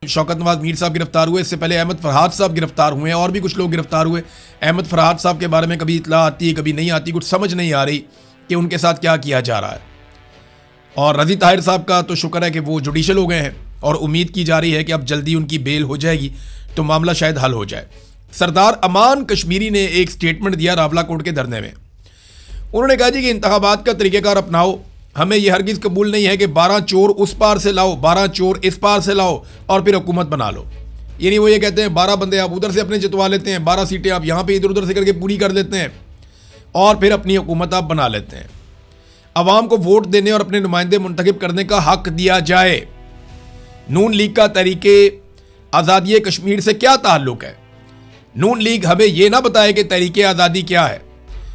शौकत नवाज मीर साहब गिरफ्तार हुए, इससे पहले अहमद फरहाद साहब गिरफ्तार हुए हैं और भी कुछ लोग गिरफ्तार हुए। अहमद फरहाद साहब के बारे में कभी इतला आती है, कभी नहीं आती, कुछ समझ नहीं आ रही कि उनके साथ क्या किया जा रहा है। और रज़ी ताहिर साहब का तो शुक्र है कि वो जुडिशल हो गए हैं और उम्मीद की जा रही है कि अब जल्दी उनकी बेल हो जाएगी तो मामला शायद हल हो जाए। सरदार अमान कश्मीरी ने एक स्टेटमेंट दिया रावला कोर्ट के धरने में। उन्होंने कहा जी कि इंतखाबात का तरीक़ेकार अपनाओ, हमें यह हरगिज़ कबूल नहीं है कि 12 चोर उस पार से लाओ, 12 चोर इस पार से लाओ और फिर हुकूमत बना लो। यानी वो ये कहते हैं 12 बंदे आप उधर से अपने जितवा लेते हैं, 12 सीटें आप यहाँ पे इधर उधर से करके पूरी कर लेते हैं और फिर अपनी हुकूमत आप बना लेते हैं। अवाम को वोट देने और अपने नुमाइंदे मुंतखब करने का हक दिया जाए। नून लीग का तरीके आज़ादी कश्मीर से क्या ताल्लुक है? नून लीग हमें यह ना बताए कि तरीके आज़ादी क्या है।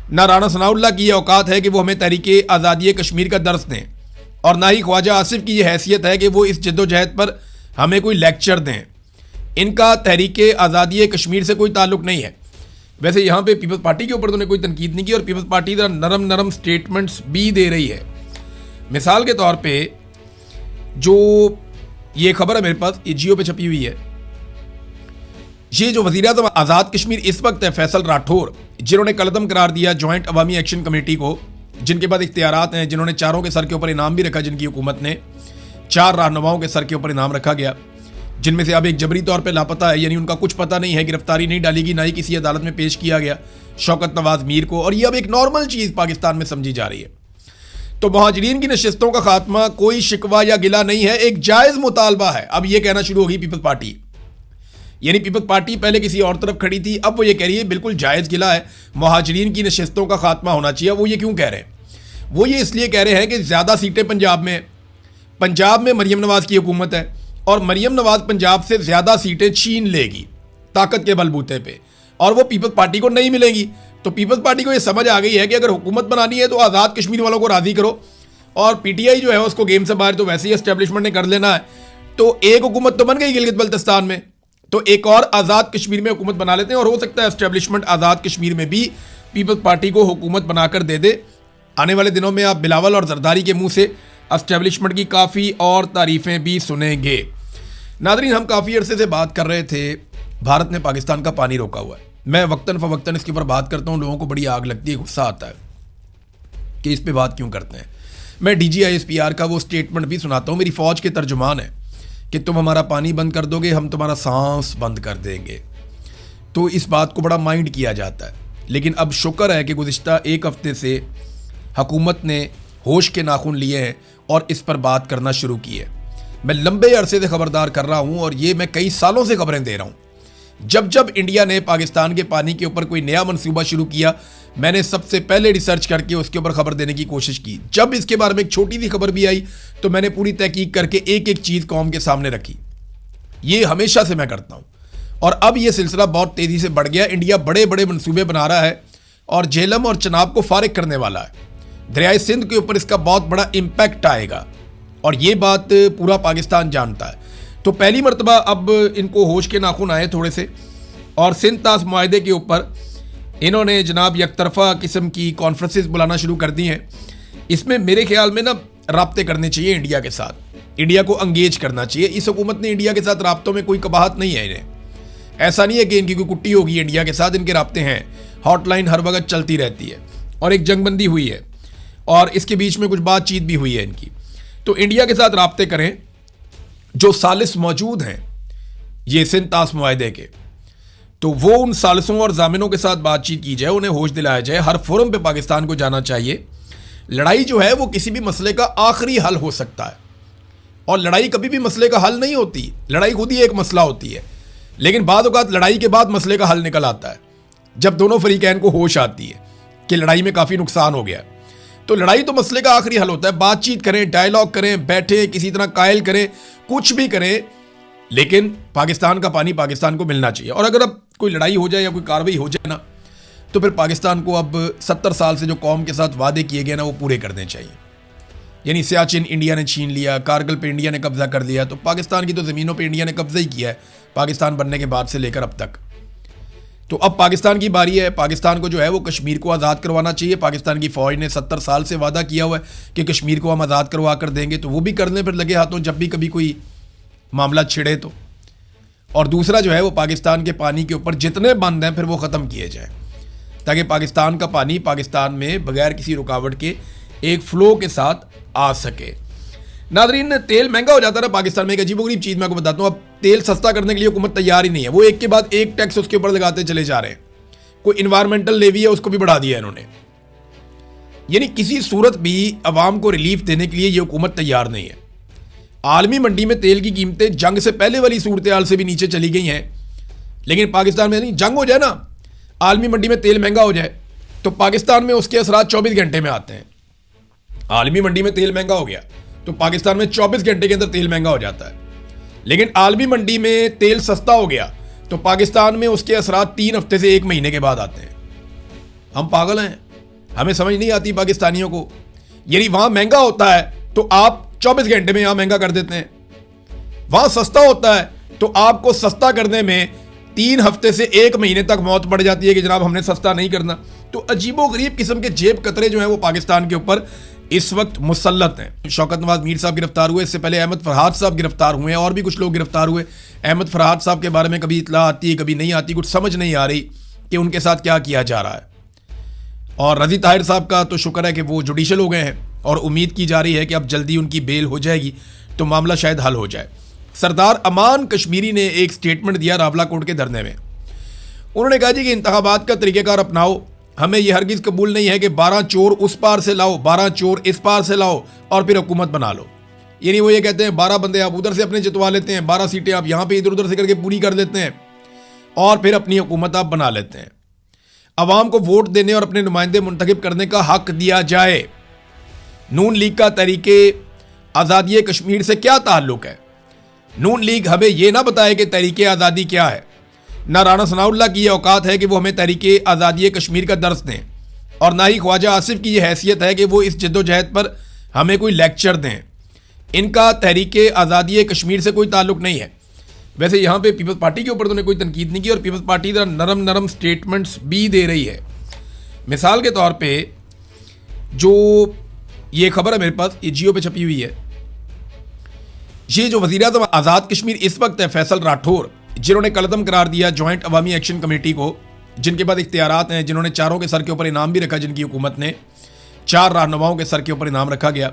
ना राना सनाउल्लाह की यह औकात है कि वो हमें तरीके आज़ादी कश्मीर का दर्स दें और ना ही ख्वाजा आसिफ की यह हैसियत है कि वो इस जद्दोजहद पर हमें कोई लेक्चर दें। इनका तहरीके आज़ादी कश्मीर से कोई ताल्लुक नहीं है। वैसे यहाँ पे पीपल्स पार्टी के ऊपर तो उन्होंने कोई तनकीद नहीं की और पीपल्स पार्टी नरम नरम स्टेटमेंट्स भी दे रही है। मिसाल के तौर पे जो ये खबर है मेरे पास, ये जियो पे छपी हुई है, ये जो वज़ीर-ए-आज़म आज़ाद कश्मीर इस वक्त है फैसल राठौर, जिन्होंने कलदम करार दिया जॉइंट अवामी एक्शन कमेटी को, जिनके पास इख्तियारात हैं, जिन्होंने चारों के सर के ऊपर इनाम भी रखा, जिनकी हुकूमत ने 4 रहनुमाओं के सर के ऊपर इनाम रखा गया, जिनमें से अब एक जबरी तौर पे लापता है, यानी उनका कुछ पता नहीं है, गिरफ्तारी नहीं डाली गई, ना ही किसी अदालत में पेश किया गया शौकत नवाज मीर को, और ये अब एक नॉर्मल चीज़ पाकिस्तान में समझी जा रही है। तो मुहाजिरीन की नशिस्तों का खात्मा कोई शिकवा या गिला नहीं है, एक जायज़ मुतालबा है। अब ये कहना शुरू होगी पीपल्स पार्टी, यानी पीपल्स पार्टी पहले किसी और तरफ खड़ी थी, अब वो ये कह रही है बिल्कुल जायज़ गिला है, मुहाजिरीन की नशिस्तों का खात्मा होना चाहिए। वो ये क्यों कह रहे हैं? वो ये इसलिए कह रहे हैं कि ज़्यादा सीटें पंजाब में मरीम नवाज़ की हुकूमत है और मरीम नवाज़ पंजाब से ज़्यादा सीटें छीन लेगी ताकत के बलबूते पे, और वो पीपल्स पार्टी को नहीं मिलेंगी। तो पीपल्स पार्टी को ये समझ आ गई है कि अगर हुकूमत बनानी है तो आज़ाद कश्मीर वालों को राज़ी करो, और पीटीआई जो है उसको गेम से बाहर तो वैसे ही एस्टेब्लिशमेंट ने कर लेना है। तो एक हुकूमत तो बन गई गिलगित बल्तिस्तान में, तो एक और आज़ाद कश्मीर में हुकूमत बना लेते हैं, और हो सकता है एस्टेब्लिशमेंट आज़ाद कश्मीर में भी पीपल्स पार्टी को हुकूमत बनाकर दे दे। आने वाले दिनों में आप बिलावल और जरदारी के मुंह से एस्टेब्लिशमेंट की काफ़ी और तारीफ़ें भी सुनेंगे। नादरीन, हम काफ़ी अरसे से बात कर रहे थे, भारत ने पाकिस्तान का पानी रोका हुआ है। मैं वक्तन फ़वक्तन इसके ऊपर बात करता हूँ, लोगों को बड़ी आग लगती है, गुस्सा आता है कि इस पे बात क्यों करते हैं। मैं DGISPR का वो स्टेटमेंट भी सुनाता हूँ, मेरी फ़ौज के तर्जुमान है कि तुम हमारा पानी बंद कर दोगे, हम तुम्हारा सांस बंद कर देंगे। तो इस बात को बड़ा माइंड किया जाता है, लेकिन अब शुक्र है कि गुज़िश्ता एक हफ़्ते से हुकूमत ने होश के नाखून लिए हैं और इस पर बात करना शुरू की है। मैं लंबे अरसे से खबरदार कर रहा हूँ और ये मैं कई सालों से खबरें दे रहा हूँ। जब इंडिया ने पाकिस्तान के पानी के ऊपर कोई नया मंसूबा शुरू किया, मैंने सबसे पहले रिसर्च करके उसके ऊपर खबर देने की कोशिश की। जब इसके बारे में एक छोटी सी खबर भी आई तो मैंने पूरी तहकीक करके एक एक चीज़ कौम के सामने रखी। ये हमेशा से मैं करता हूँ और अब ये सिलसिला बहुत तेज़ी से बढ़ गया। इंडिया बड़े बड़े मंसूबे बना रहा है और झेलम और चनाब को फारिग करने वाला है। दरियाए सिंध के ऊपर इसका बहुत बड़ा इम्पैक्ट आएगा और ये बात पूरा पाकिस्तान जानता है। तो पहली मरतबा अब इनको होश के नाखून आए थोड़े से, और सिंध तास मुआहदे के ऊपर इन्होंने जनाब यकतरफा किस्म की कॉन्फ्रेंसेस बुलाना शुरू कर दी हैं। इसमें मेरे ख्याल में ना राब्ते करने चाहिए इंडिया के साथ, इंडिया को अंगेज करना चाहिए। इस हुकूमत ने इंडिया के साथ राब्तों में कोई कबाहत नहीं है। इन्हें ऐसा नहीं है कि इनकी कोई कुट्टी होगी, इंडिया के साथ इनके राब्ते हैं, हॉटलाइन हर वक्त चलती रहती है और एक जंगबंदी हुई है और इसके बीच में कुछ बातचीत भी हुई है इनकी। तो इंडिया के साथ राब्ते करें, जो सालिस मौजूद हैं ये सिंध तास मुआहदे के, तो वो उन सालिसों और जामिनों के साथ बातचीत की जाए, उन्हें होश दिलाया जाए। हर फोरम पे पाकिस्तान को जाना चाहिए। लड़ाई जो है वो किसी भी मसले का आखिरी हल हो सकता है और लड़ाई कभी भी मसले का हल नहीं होती। लड़ाई खुद ही एक मसला होती है, लेकिन बाद औक़ात लड़ाई के बाद मसले का हल निकल आता है जब दोनों फरीकैन को होश आती है कि लड़ाई में काफ़ी नुकसान हो गया। तो लड़ाई तो मसले का आखिरी हल होता है। बातचीत करें, डायलॉग करें, बैठे किसी तरह कायल करें, कुछ भी करें, लेकिन पाकिस्तान का पानी पाकिस्तान को मिलना चाहिए। और अगर अब कोई लड़ाई हो जाए या कोई कार्रवाई हो जाए ना, तो फिर पाकिस्तान को अब 70 साल से जो कौम के साथ वादे किए गए ना वो पूरे करने चाहिए। यानी सियाचिन इंडिया ने छीन लिया, कारगिल पे इंडिया ने कब्जा कर लिया, तो पाकिस्तान की तो ज़मीनों पे इंडिया ने कब्जा ही किया है पाकिस्तान बनने के बाद से लेकर अब तक। तो अब पाकिस्तान की बारी है। पाकिस्तान को जो है वो कश्मीर को आज़ाद करवाना चाहिए। पाकिस्तान की फ़ौज ने 70 साल से वादा किया हुआ है कि कश्मीर को हम आज़ाद करवा कर देंगे, तो वो भी करने पर लगे हाथों जब भी कभी कोई मामला छिड़े। तो और दूसरा जो है वो पाकिस्तान के पानी के ऊपर जितने बंद हैं फिर वो ख़त्म किए जाएं, ताकि पाकिस्तान का पानी पाकिस्तान में बगैर किसी रुकावट के एक फ्लो के साथ आ सके। नादरीन, तेल महंगा हो जाता है ना पाकिस्तान में, एक अजीबोगरीब चीज़ मैं आपको बताता हूँ। अब तेल सस्ता करने के लिए हुकूमत तैयार ही नहीं है, वो एक के बाद एक टैक्स उसके ऊपर लगाते चले जा रहे हैं। कोई इन्वायरमेंटल लेवी है उसको भी बढ़ा दिया इन्होंने, यानी किसी सूरत भी अवाम को रिलीफ देने के लिए ये हुकूमत तैयार नहीं है। आलमी मंडी में तेल की कीमतें जंग से पहले वाली सूरत हाल से भी नीचे चली गई हैं, लेकिन पाकिस्तान में नहीं। जंग हो जाए ना, आलमी मंडी में तेल महंगा हो जाए तो पाकिस्तान में उसके असरात 24 घंटे में आते हैं। आलमी मंडी में तेल महंगा हो गया तो पाकिस्तान में 24 घंटे के अंदर तेल महंगा हो जाता है, लेकिन आलमी मंडी में तेल सस्ता हो गया तो पाकिस्तान में उसके असरात 3 हफ्ते से 1 महीने के बाद आते हैं। हम पागल हैं, हमें समझ नहीं आती पाकिस्तानियों को। यानी वहां महंगा होता है तो आप 24 घंटे में यहां महंगा कर देते हैं, वहां सस्ता होता है तो आपको सस्ता करने में 3 हफ्ते से 1 महीने तक मौत पड़ जाती है कि जनाब हमने सस्ता नहीं करना। तो अजीबो गरीब किस्म के जेब कतरे जो हैं वो पाकिस्तान के ऊपर इस वक्त मुसल्लत हैं। शौकत नवाज मीर साहब गिरफ्तार हुए, इससे पहले अहमद फरहाद साहब गिरफ्तार हुए हैं और भी कुछ लोग गिरफ्तार हुए। अहमद फरहाद साहब के बारे में कभी इतला आती है कभी नहीं आती, कुछ समझ नहीं आ रही कि उनके साथ क्या किया जा रहा है। और रजी ताहिर साहब का तो शुक्र है कि वो जुडिशल हो गए हैं और उम्मीद की जा रही है कि अब जल्दी उनकी बेल हो जाएगी तो मामला शायद हल हो जाए। सरदार अमान कश्मीरी ने एक स्टेटमेंट दिया रावला कोर्ट के धरने में। उन्होंने कहा जी कि इंतखाबात का तरीक़ेकार अपनाओ, हमें यह हरगिज़ कबूल नहीं है कि 12 चोर उस पार से लाओ, 12 चोर इस पार से लाओ और फिर हुकूमत बना लो। यानी वो ये कहते हैं 12 बंदे आप उधर से अपने जितवा लेते हैं, 12 सीटें आप यहाँ पे इधर उधर से करके पूरी कर लेते हैं और फिर अपनी हुकूमत आप बना लेते हैं। अवाम को वोट देने और अपने नुमाइंदे मुंतखब करने का हक दिया जाए। नून लीग का तहरीके आज़ादी कश्मीर से क्या ताल्लुक है? नून लीग हमें यह ना बताए कि तहरीके आज़ादी क्या है। ना राना सनाउल्लाह की यह औकात है कि वो हमें तहरीके आज़ादी कश्मीर का दर्स दें, और ना ही ख्वाजा आसिफ की यह हैसियत है कि वो इस जद्दोजहद पर हमें कोई लेक्चर दें। इनका तहरीके आज़ादी कश्मीर से कोई ताल्लुक नहीं है। वैसे यहाँ पे पीपल्स पार्टी के ऊपर तो उन्होंने कोई तनकीद नहीं की और पीपल्स पार्टी जरा नरम नरम स्टेटमेंट्स भी दे रही है। मिसाल के तौर पे जो ये खबर है मेरे पास, ये जियो पे छपी हुई है, ये जो वज़ीर-ए-आज़म आज़ाद कश्मीर इस वक्त है फैसल राठौर, जिन्होंने कलदम करार दिया जॉइंट अवामी एक्शन कमेटी को, जिनके पास इख्तियारात हैं, जिन्होंने चारों के सर के ऊपर इनाम भी रखा, जिनकी हुकूमत ने 4 रहनुमाओं के सर के ऊपर इनाम रखा गया,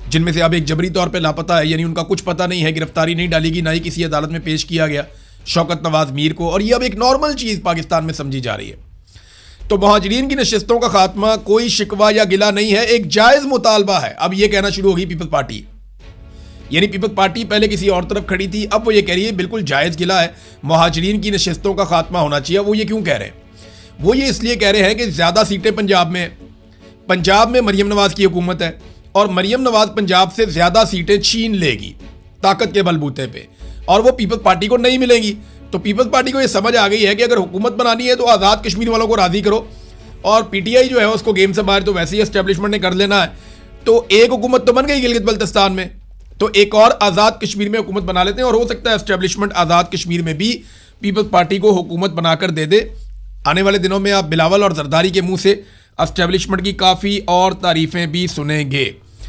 जिनमें से अब एक जबरी तौर पे लापता है, यानी उनका कुछ पता नहीं है, गिरफ्तारी नहीं डाली गई, ना ही किसी अदालत में पेश किया गया शौकत नवाज मीर को, और ये अब एक नॉर्मल चीज़ पाकिस्तान में समझी जा रही है। तो मुहाजिरीन की नशिस्तों का खात्मा कोई शिकवा या गिला नहीं है, एक जायज़ मुतालबा है। अब ये कहना शुरू होगी पीपल्स पार्टी, यानी पीपल्स पार्टी पहले किसी और तरफ खड़ी थी, अब वो ये कह रही है बिल्कुल जायज़ गिला है, मुहाजिरीन की नशिस्तों का खात्मा होना चाहिए। वो ये क्यों कह रहे हैं? वो ये इसलिए कह रहे हैं कि ज़्यादा सीटें पंजाब में, पंजाब में मरियम नवाज़ की हुकूमत है और मरियम नवाज़ पंजाब से ज़्यादा सीटें छीन लेगी ताकत के बलबूते पे, और वो पीपल्स पार्टी को नहीं मिलेंगी। तो पीपल्स पार्टी को ये समझ आ गई है कि अगर हुकूमत बनानी है तो आज़ाद कश्मीर वालों को राज़ी करो, और पीटीआई जो है उसको गेम से बाहर तो वैसे ही एस्टेब्लिशमेंट ने कर लेना है। तो एक हुकूमत तो बन गई गिलगित बल्तिस्तान में, तो एक और आज़ाद कश्मीर में हुकूमत बना लेते हैं, और हो सकता है एस्टेब्लिशमेंट आज़ाद कश्मीर में भी पीपल्स पार्टी को हुकूमत बनाकर दे दे। आने वाले दिनों में आप बिलावल और जरदारी के मुंह से एस्टेब्लिशमेंट की काफ़ी और तारीफ़ें भी सुनेंगे।